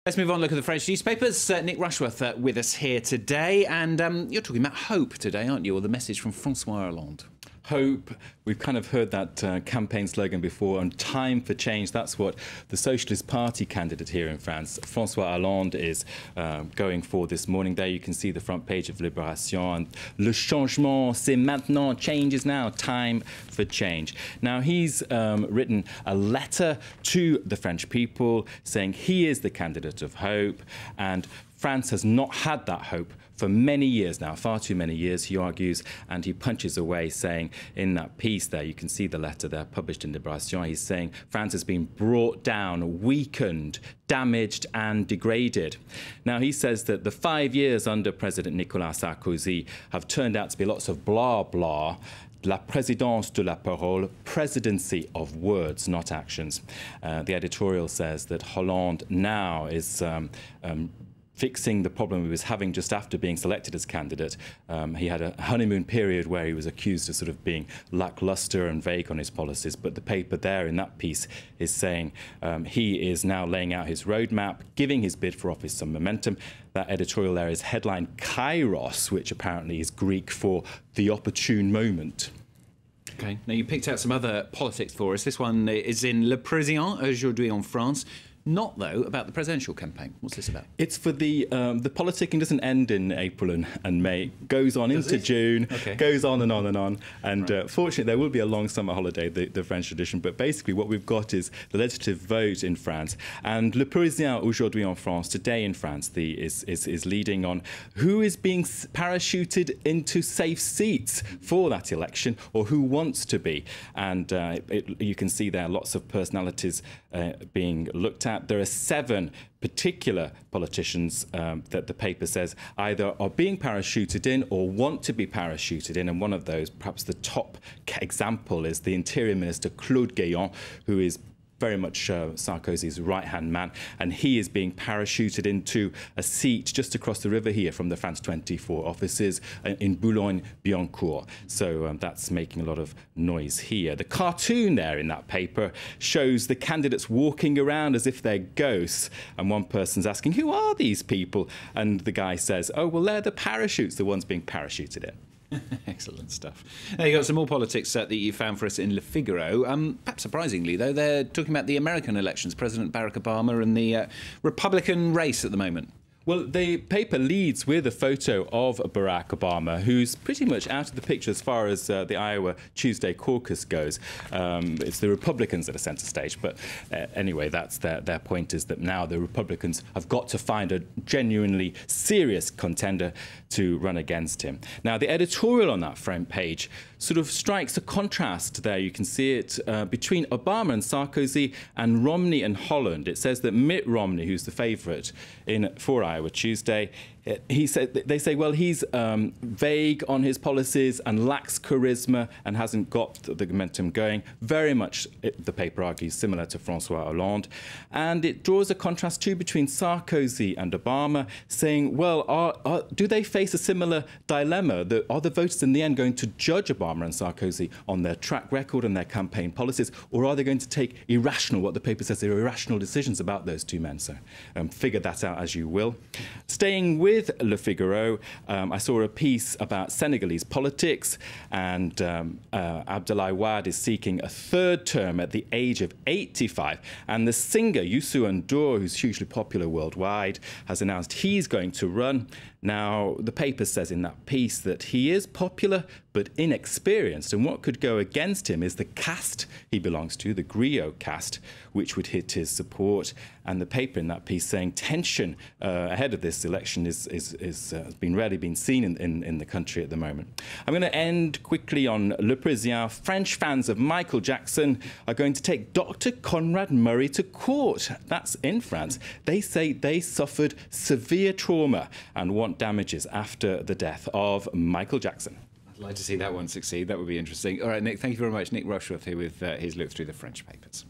Let's move on and look at the French newspapers. Nick Rushworth with us here today. And you're talking about hope today, aren't you? Or the message from François Hollande. Hope. We've kind of heard that campaign slogan before, and time for change. That's what the Socialist Party candidate here in France, François Hollande, is going for this morning. There you can see the front page of Libération. And Le changement, c'est maintenant. Change is now. Time for change. Now, he's written a letter to the French people saying he is the candidate of hope, and France has not had that hope for many years now, far too many years, he argues, and he punches away, saying in that piece there, you can see the letter there published in Libération, he's saying France has been brought down, weakened, damaged and degraded. Now, he says that the 5 years under President Nicolas Sarkozy have turned out to be lots of blah, blah, La présidence de la parole, presidency of words, not actions. The editorial says that Hollande now is fixing the problem he was having just after being selected as candidate. He had a honeymoon period where he was accused of sort of being lackluster and vague on his policies, but the paper there in that piece is saying he is now laying out his roadmap, giving his bid for office some momentum. That editorial there is headline Kairos, which apparently is Greek for the opportune moment. Okay, now you picked out some other politics for us. This one is in Le Président aujourd'hui en France. Not, though, about the presidential campaign. What's this about? It's for the politicking doesn't end in April and May. It goes on into June, okay. Goes on and on and on. And right. Fortunately, there will be a long summer holiday, the French tradition. But basically, what we've got is the legislative vote in France. And Le Président aujourd'hui en France, today in France, is leading on who is being parachuted into safe seats for that election, or who wants to be. And you can see there lots of personalities being looked at. There are 7 particular politicians that the paper says either are being parachuted in or want to be parachuted in. And one of those, perhaps the top example, is the Interior Minister Claude Guéant, who is very much Sarkozy's right-hand man, and he is being parachuted into a seat just across the river here from the France 24 offices in Boulogne-Billancourt. So that's making a lot of noise here. The cartoon there in that paper shows the candidates walking around as if they're ghosts, and one person's asking, who are these people? And the guy says, oh, well, they're the parachutes, the ones being parachuted in. Excellent stuff. Now, you got some more politics that you found for us in Le Figaro. Perhaps surprisingly, though, they're talking about the American elections, President Barack Obama and the Republican race at the moment. Well, the paper leads with a photo of Barack Obama, who's pretty much out of the picture as far as the Iowa Tuesday caucus goes. It's the Republicans that are centre stage, but anyway, that's their point, is that now the Republicans have got to find a genuinely serious contender to run against him. Now, the editorial on that front page sort of strikes a contrast there. You can see it between Obama and Sarkozy and Romney and Hollande. It says that Mitt Romney, who's the favourite for Iowa Tuesday, they say, well, he's vague on his policies and lacks charisma and hasn't got the momentum going. Very much, the paper argues, similar to François Hollande. And it draws a contrast, too, between Sarkozy and Obama, saying, well, do they face a similar dilemma? Are the voters in the end going to judge Obama and Sarkozy on their track record and their campaign policies, or are they going to take what the paper says are irrational decisions about those two men? So figure that out as you will. Staying with Le Figaro, I saw a piece about Senegalese politics, and Abdoulaye Wade is seeking a 3rd term at the age of 85. And the singer Youssou N'Dour, who's hugely popular worldwide, has announced he's going to run. Now, the paper says in that piece that he is popular but inexperienced, and what could go against him is the caste he belongs to, the griot caste, which would hit his support. And the paper in that piece saying tension ahead of this election has rarely been seen in the country at the moment. I'm going to end quickly on Le Parisien. French fans of Michael Jackson are going to take Dr. Conrad Murray to court. That's in France. They say they suffered severe trauma and want damages after the death of Michael Jackson. I'd like to see that one succeed. That would be interesting. All right, Nick, thank you very much. Nick Rushworth here with his look through the French papers.